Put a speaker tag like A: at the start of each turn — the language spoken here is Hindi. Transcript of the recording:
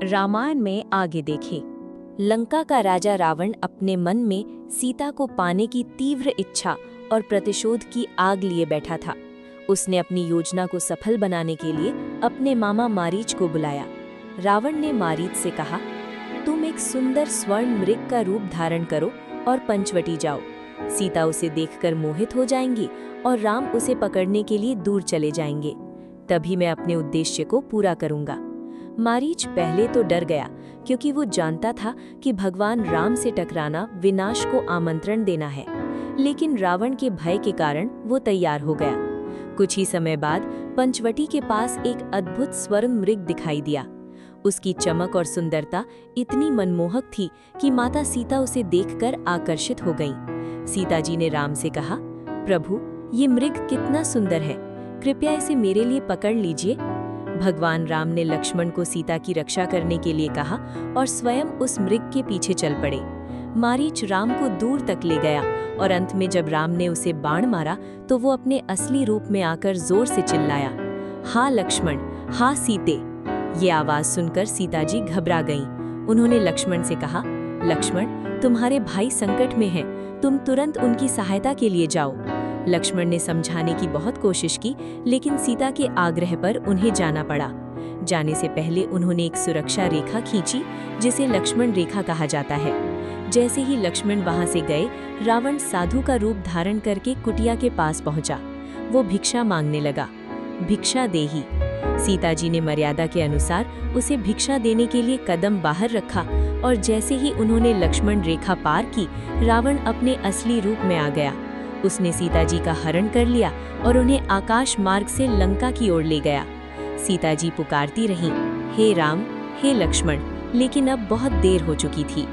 A: रामायण में आगे देखें। लंका का राजा रावण अपने मन में सीता को पाने की तीव्र इच्छा और प्रतिशोध की आग लिए बैठा था। उसने अपनी योजना को सफल बनाने के लिए अपने मामा मारीच को बुलाया। रावण ने मारीच से कहा, तुम एक सुंदर स्वर्ण मृग का रूप धारण करो और पंचवटी जाओ। सीता उसे देखकर मोहित हो जाएंगी और राम उसे पकड़ने के लिए दूर चले जाएंगे। तभी मैं अपने उद्देश्य को पूरा करूंगा। मारीच पहले तो डर गया, क्योंकि वो जानता था कि भगवान राम से टकराना विनाश को आमंत्रण देना है। लेकिन रावण के भय के कारण वो तैयार हो गया। कुछ ही समय बाद पंचवटी के पास एक अद्भुत स्वर्ण मृग दिखाई दिया। उसकी चमक और सुंदरता इतनी मनमोहक थी कि माता सीता उसे देखकर आकर्षित हो गईं। सीता जी ने राम से कहा, प्रभु, ये मृग कितना सुंदर है, कृपया इसे मेरे लिए पकड़ लीजिए। भगवान राम ने लक्ष्मण को सीता की रक्षा करने के लिए कहा और स्वयं उस मृग के पीछे चल पड़े। मारीच राम को दूर तक ले गया और अंत में जब राम ने उसे बाण मारा तो वो अपने असली रूप में आकर जोर से चिल्लाया, हाँ लक्ष्मण, हाँ सीते। ये आवाज सुनकर सीता जी घबरा गईं। उन्होंने लक्ष्मण से कहा, लक्ष्मण, तुम्हारे भाई संकट में हैं, तुम तुरंत उनकी सहायता के लिए जाओ। लक्ष्मण ने समझाने की बहुत कोशिश की, लेकिन सीता के आग्रह पर उन्हें जाना पड़ा। जाने से पहले उन्होंने एक सुरक्षा रेखा खींची, जिसे लक्ष्मण रेखा कहा जाता है। जैसे ही लक्ष्मण वहां से गए, रावण साधु का रूप धारण करके कुटिया के पास पहुंचा। वो भिक्षा मांगने लगा, भिक्षा देही। सीता जी ने मर्यादा के अनुसार उसे भिक्षा देने के लिए कदम बाहर रखा और जैसे ही उन्होंने लक्ष्मण रेखा पार की, रावण अपने असली रूप में आ गया। उसने सीता जी का हरण कर लिया और उन्हें आकाश मार्ग से लंका की ओर ले गया। सीता जी पुकारती रहीं, हे राम, हे लक्ष्मण, लेकिन अब बहुत देर हो चुकी थी।